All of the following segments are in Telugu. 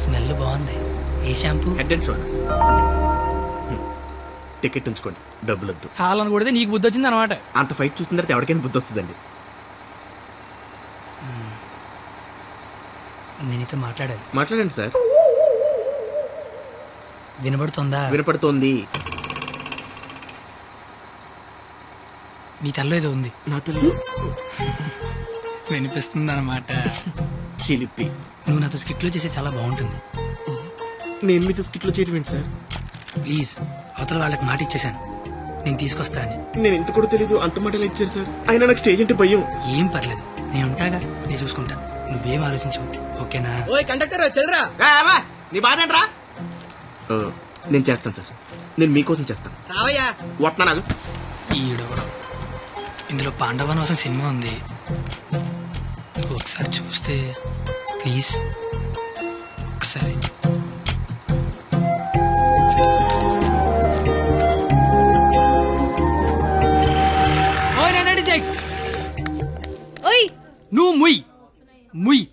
స్మెల్ బాగుంది. ఏ shampoo? Head and Shoulders. Ticket ఉంచుకోండి, డబ్బులు వద్దు. హాలని కొడితే నీకు బుద్ధి వచ్చింది అనమాట. అంత ఫైట్ చూసిన తర్వాత ఎవరికైనా బుద్ధి వస్తుందండి. నేనితో మాట్లాడాలి. మాట్లాడండి సార్. వినబడుతుందా? వినపడుతోంది. నీ తల్లో ఏదో ఉంది. నా తల్లి వినిపిస్తుంది అనమాట. చిలిపి. నువ్వు నాతో స్కిట్లో చేసే చాలా బాగుంటుంది. నేను మీతో స్కిట్లో చేయడం ఏంటి సార్? ప్లీజ్, అవతల వాళ్ళకి మాట ఇచ్చేసాను, నేను తీసుకొస్తా అని. నేను ఇంత కూడా తెలీదు, అంత మాటలు ఇచ్చారు సార్. అయినా నాకు స్టేజ్ అంటే భయం. ఏం పర్లేదు, నేను ఉంటాగా, నేను చూసుకుంటా. నువ్వేం ఆలోచించు, ఓకేనా? ఓయ్ కండక్టర్ చెల్రా. నీ బాధ ఏంట్రా? నేను చేస్తాను సార్, నేను మీకోసం చేస్తాను. రావయ్యా. వస్తున్నా నాకు. ఈడవడం. ఇందులో పాండవనవాసం సినిమా ఉంది, ఒకసారి చూస్తే ప్లీజ్. ఒకసారి నువ్వు ముయ్ ముయ్.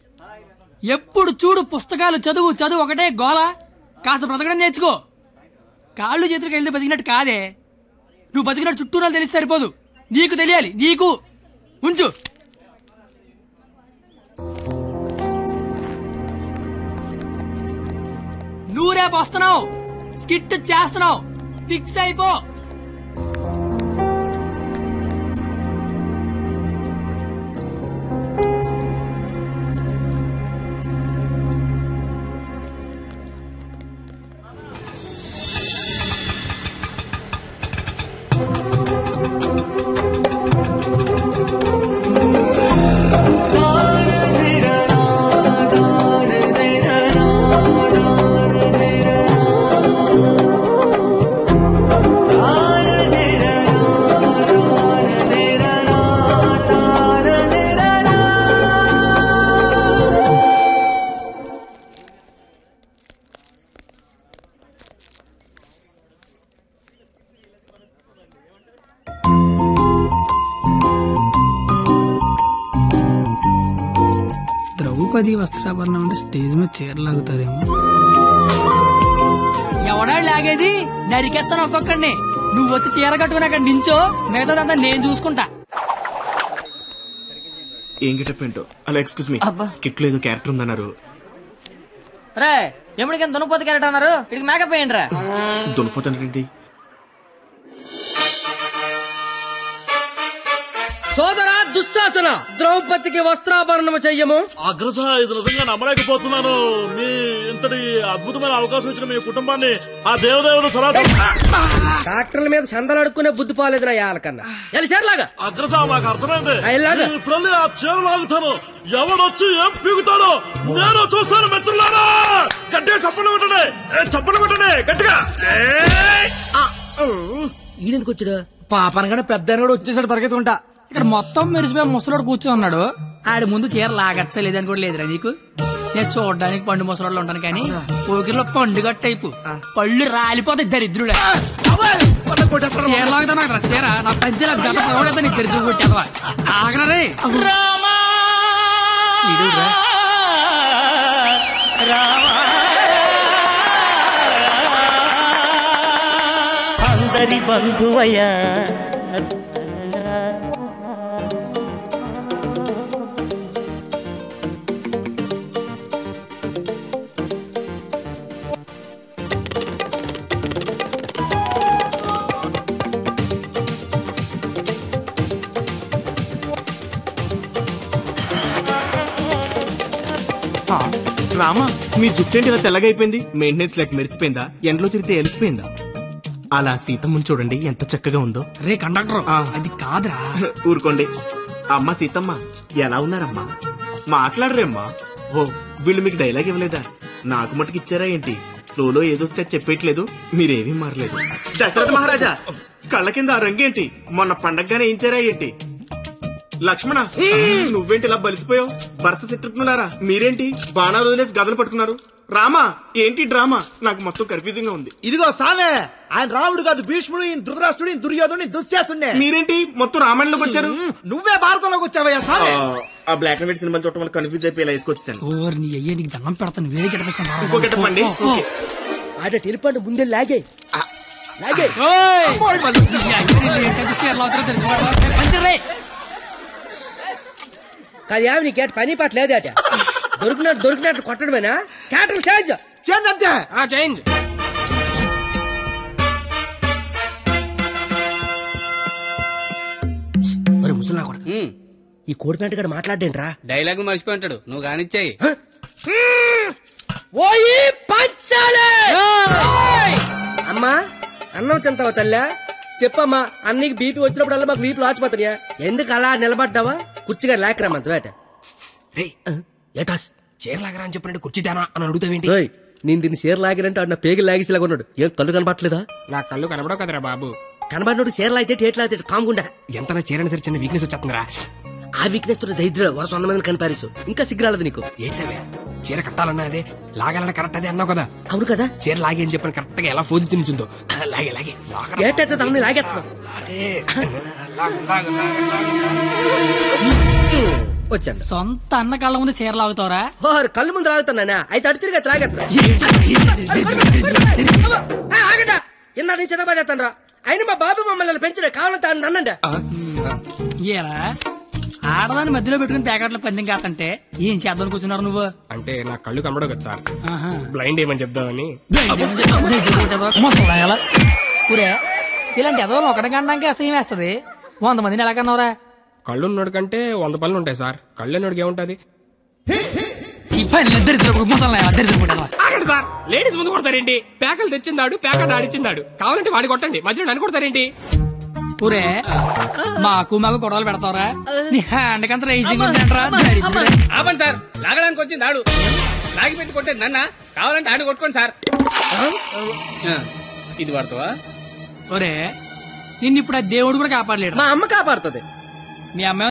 ఎప్పుడు చూడు పుస్తకాలు చదువు చదువు ఒకటే గోల. కాస్త బ్రతకడం నేర్చుకో. కాళ్ళు చేతులకు వెళ్తే బతికినట్టు కాదే. నువ్వు బతికినట్టు చుట్టూ తెలిసి సరిపోదు, నీకు తెలియాలి. నీకు ఉంచు. నువ్వు రేపు వస్తున్నావు, స్కిట్ చేస్తున్నావు, ఫిక్స్ అయిపో. ద్రౌపది వస్త్రాభరణం అంటే స్టేజ్ మీద చీరలాగుతారేమో. ఎవడా లాగేది? నరికెత్తాను ఒక్కొక్కడిని. నువ్వు వచ్చి చీర కట్టుకుని అక్కడ నించో, మిగతాదంతా నేను చూసుకుంటా. ఏం గెటప్ ఏంటో. అలా ఎక్స్క్యూజ్ మీ, స్కిట్ లో ఏదో క్యారెక్టర్ ఉందన్నారు. రే ఎప్పటికైనా దునపోతు క్యారెక్టర్ అన్నారు, ఇక్కడికి మేకప్ వేయండి రా. దునిపోతానండి. సోదరా దుశ్శాసన, ద్రౌపదికి వస్త్రాభరణము చెయ్యము. అగ్రస, ఇది నిజంగా నమ్మలేకపోతున్నాను. మీ ఇంతటి అద్భుతమైన అవకాశం ఇచ్చిన మీ కుటుంబాన్ని ఆ దేవదేవుడు డాక్టర్ల మీద చందలు అడుక్కునే బుద్ధి పోలేదు నా యాలకన్నా. చీరలాగా అగ్రస, నాకు అర్థమైంది. ఇలాగా ఇప్పుడు ఆ చీర లాగుతాను, ఎవడొచ్చి ఏం పీగుతాడో నేను చూస్తాను. మిత్రులారా, గట్టిగా చప్పట్లు కొట్టండి, చప్పట్లు కొట్టండి గట్టిగా. ఈడెందుకు వచ్చాడు? పాపనగానే పెద్ద కూడా వచ్చేసాడు పరిగెత్తుకుంటా. ఇక్కడ మొత్తం మెరిసిపోయి ముసలోడు కూర్చొని ఉన్నాడు. ఆడి ముందు చీర లాగచ్చలేదని కూడా లేదురా నీకు. నేను చూడడానికి పండు ముసలోళ్ళు ఉంటాను కానీ ఊకిలో పండుగ టైపు పళ్ళు రాలిపోతాయి దరిద్రుడే. చీర లాగుతా నాకు చీర నా పంచి నా గత పడతా నీకు దరిద్రుడు కొట్టేదవా. ఆగరే అందరి బంధువయ్యా. రామా, మీ జుట్టేంటి ఇలా తెల్లగా అయిపోయింది? మెయింటెనెన్స్ లేక మెరిసిపోయిందా? ఎండలో తిరిగితే ఎలిసిపోయిందా? అలా సీతమ్మని చూడండి ఎంత చక్కగా ఉందో. రే కండక్టర్, అది కాదురా. ఊరుకోండి. అమ్మ సీతమ్మ, ఎలా ఉన్నారమ్మా? మాట్లాడరేమ్మా. ఓ, వీళ్ళు మీకు డైలాగ్ ఇవ్వలేదా? నాకు మటుకు ఇచ్చారా ఏంటి? ఫ్లోలో ఏదొస్తే చెప్పేయట్లేదు, మీరేమీ మారలేదు. దశరథ మహారాజా, కళ్ళ కింద ఆ రంగేంటి? మొన్న పండగగానే ఏంచారా ఏంటి? లక్ష్మణ, నువ్వేంటి ఇలా బలిసిపోయావు? భరత శత్రుఘ్నులారా, మీరేంటి బాణాలు వదిలేసి గదలు పట్టుకున్నారు? రామా ఏంటి డ్రామా? నాకు మొత్తం కన్ఫ్యూజింగ్ గా ఉంది. ఇదిగో సామే, ఆయన రాముడు కాదు, భీష్ముడు, ఈయన ధృతరాష్ట్రుడు, ఈయన దుర్యోధనుడు, దుశ్శాసుడే. మీరేంటి మొత్తం రామాయణంలోకి వచ్చారు? నువ్వే భారతంలోకి వచ్చావయ్యా సామే. ఆ బ్లాక్ అండ్ వైట్ సినిమా చూడటం వల్ల కన్ఫ్యూజ్ అయిపోయి ఇలా వేసుకొచ్చాను. ఓర్ నీ అయ్యే నీకు దండం పెడతాను వేరే గిట్టపేసుకుంటా ఇంకో గెటప్ అండి. ఆడ టెలిపండి ముందే లాగే లాగే. కాదు యావి నీ కేట పని పాట లేదట. దొరికినట్టు కొట్టడమేనా? క్యాటర్ చేంజ్ చేంజ్ అంతే. చేంజ్. మరి ముసలా కొడుకు ఈ కోడి పెంట గడ మాట్లాడేంట్రా? డైలాగ్ మర్చిపోయి ఉంటాడు, నువ్వు కానిచ్చాయి. ఓయి పంచాలే. అమ్మా అన్నం తింటావా తల్లా? చెప్పమ్మా, అన్నీకి బీపీ వచ్చినప్పుడల్లా మాకు వీపులు ఆచిపోతాయా? ఎందుకు అలా నిలబడ్డావా? కుర్చీగా లేకరామంత వేట. ఏటాస్ చీర లాగరా అని చెప్పినట్టు కుర్చీదానా అని అడుగుతావేంటి? నేను దీన్ని చీర లాగినంటే అన్న పేగి లాగేసేలాగా ఉన్నాడు. ఏం కళ్ళు కనబట్టలేదా? నా కళ్ళు కనబడవు కదరా బాబు. కనబడినోడు చీర లాగితే టేట్ లాగితే కాముకుండా. ఎంత నా చీరని సరే చిన్న వీక్నెస్ వచ్చేస్తుందిరా. ఆ వీక్నెస్ తో దరిద్ర వరుస 100 మందిని కనిపారేసు. ఇంకా సిగ్గురాలదు నీకు. ఏంటి సార్ చీర కట్టాలన్నా అదే, లాగాలన్నా కరెక్ట్ అదే అన్నావు కదా. అవును కదా. చీర లాగే అని చెప్పిన కరెక్ట్ గా ఎలా ఫోజు తినిచుందో లాగే లాగే ఏటైతే తమని లాగేస్తా వచ్చాను. సొంత అన్న కళ్ళ ముందు చీర లాగుతావరా? కళ్ళు ముందు లాగుతానా? అయితే అటు తిరిగి లాగేస్తా. ఇందా నేను చిన్నబాదేస్తాను రా. అయినా మా బాబు మమ్మల్ని పెంచడే కావాలంటే నన్నండి. ఏరా ఆడదాన్ని మధ్యలో పెట్టుకుని ప్యాకెట్ల పందెం కాదంటే ఏం చేద్దాం కూర్చున్నారు నువ్వు? అంటే నా కళ్ళు కనబడవు కదా సార్, బ్లైండ్ ఏమని చెప్దామని. ఊరే ఇలాంటి ఎదవలు ఒకటి కనడానికి అసహ్యం వేస్తది. 100 మందిని ఎలా కన్నావురా? కళ్ళు ఉన్నోడు కంటే 100 పనులు ఉంటాయి సార్. కళ్ళు ఉన్నోడికి ఏముంటది? ఈ పని దరిద్రపుకుంటా సార్ లేడీస్ ముందు కొడతారేంటి? ప్యాకలు తెచ్చిందాడు, ప్యాకెట్ ఆడిచ్చిందాడు. కావాలంటే వాడి కొట్టండి, మధ్యలో నన్ను కొడతారేంటి? ఊరే మాకు గొడవలు పెడతావరా? నీ హ్యాండ్ కంత రైజింగ్ ఆపండి సార్, లాగడానికి వచ్చింది ఆడు, లాగి పెట్టి కొట్టేది నన్న. కావాలంటే ఆడు కొట్టుకోండి సార్. ఇది వాడతావా? ఒరే నిన్ను ఇప్పుడు ఆ దేవుడు కూడా కాపాడలేడు. మా అమ్మ కాపాడుతుంది. మీ అమ్మ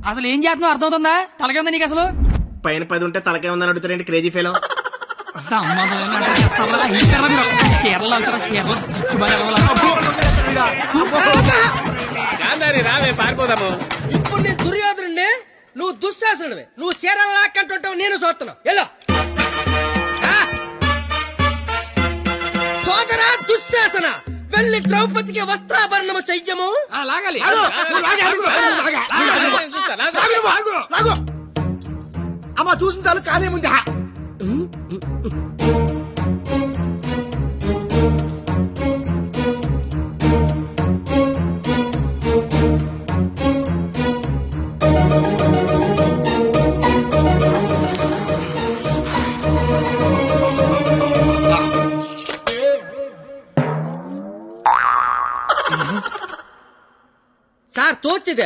అసలు ఏం చేస్తున్నావు అర్థమవుతుందా? తలకే ఉందా నీకు? అసలు పైన 10 ఉంటే తలకే ఉందని అడుగుతారండి క్రేజీ ఫెలో. రావే పారిపోదాము. ఇప్పుడు నేను దుర్యోధనుడిని, నువ్వు దుశ్శాసనుడివి. నువ్వు చీరలు లాక్కంటుంటావు, నేను చూస్తున్నావు. ఎలా సోదరా దుశ్శాసన, వెళ్ళి ద్రౌపదికి వస్త్రాభరణము చెయ్యము. లాగాలి. అమ్మ చూసిన చాలు కానీ ముందు. సార్ తోచిదే,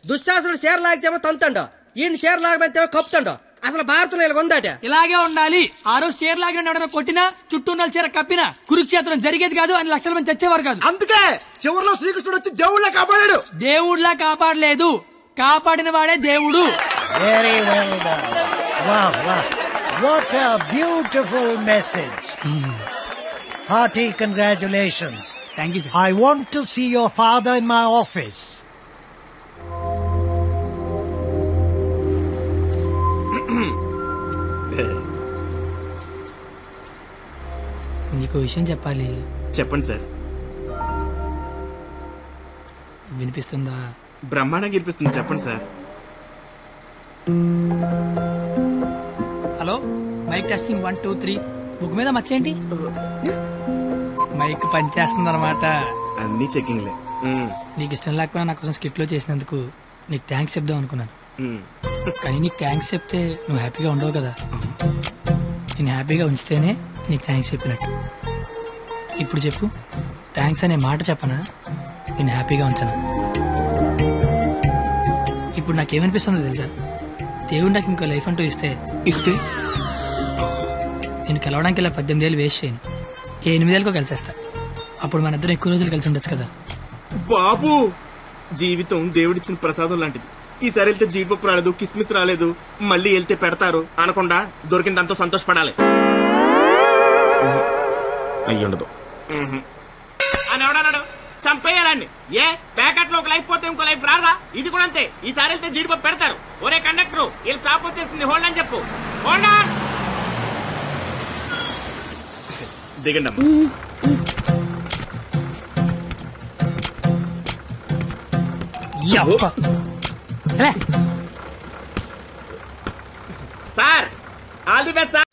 దుశ్శాసనుడు చీర లాగితేమో తంతండో, ఈయన చీర లాగమంతేమో కప్పుతండో. అసలు భారతంలో ఇలా ఉందాట. ఇలాగే ఉండాలి. ఆ రోజు చీర లాగిన ఎవడైనా కొట్టినా, చుట్టూ ఉన్న చీర కప్పినా కురుక్షేత్రం జరిగేది కాదు, అని లక్షల మంది చచ్చేవారు కాదు. అందుకే చివరిలో శ్రీకృష్ణుడు వచ్చి దేవుళ్ళ కాపాడాడు. దేవుళ్లా కాపాడలేదు, కాపాడిన వాడే దేవుడు. Very well done. Wow, wow. What a beautiful message. Hearty congratulations. Thank you sir. I want to see your father in my office. నీకు విషయం చెప్పాలి. చెప్పండి సార్. వినిపిస్తుందా? బ్రహ్మాండంగా ఇరిపిస్తుంది చెప్పండి sir. Hello mic testing 1 2 3. Book మీద మర్చేయండి. మైక్ పనిచేస్తుంది అనమాట. అన్ని చెకింగ్లే. నీకు ఇష్టం లేకపోయినా నా కోసం స్కిట్ లో చేసినందుకు నీకు థ్యాంక్స్ చెప్దాం అనుకున్నాను. కానీ నీకు థ్యాంక్స్ చెప్తే నువ్వు హ్యాపీగా ఉండవు కదా. నేను హ్యాపీగా ఉంచితేనే నీకు థ్యాంక్స్ చెప్పినట్టు. ఇప్పుడు చెప్పు, థ్యాంక్స్ అనే మాట చెప్పనా, నేను హ్యాపీగా ఉంచనా? ఇప్పుడు నాకేమనిపిస్తుందో తెలుసా? దేవుడు నాకు ఇంకో లైఫ్ అంటూ ఇస్తే నేను కలవడానికి ఇలా 18 ఏళ్ళు వేస్ట్ చేయను. 8 ఏళ్ళకో కలిసేస్తా. అప్పుడు మన ఇద్దరం ఎక్కువ రోజులు కలిసి ఉండొచ్చు కదా. బాబు, జీవితం దేవుడిచ్చిన ప్రసాదం లాంటిది. ఈసారి వెళ్తే జీడిపప్పు రాలేదు, కిస్మిస్ రాలేదు, మళ్ళీ వెళ్తే పెడతారు అనకుండా దొరికిందంతో సంతోషపడాలి. అయ్యుండదు అని ఎవడన్నాడు? చంపేయాలండి. ఏ ప్యాకెట్ లో ఒక లైఫ్ పోతే ఇంకో లైఫ్ రారా? ఇది కూడా అంతే. ఈసారి వెళ్తే జీడిపప్పు పెడతారు. ఒరే కండక్టర్, వీళ్ళు స్టాప్ వచ్చేస్తుంది, హోల్డ్ అని చెప్పు. Hold on. దిగండి అమ్మా. Sir, all the best sir.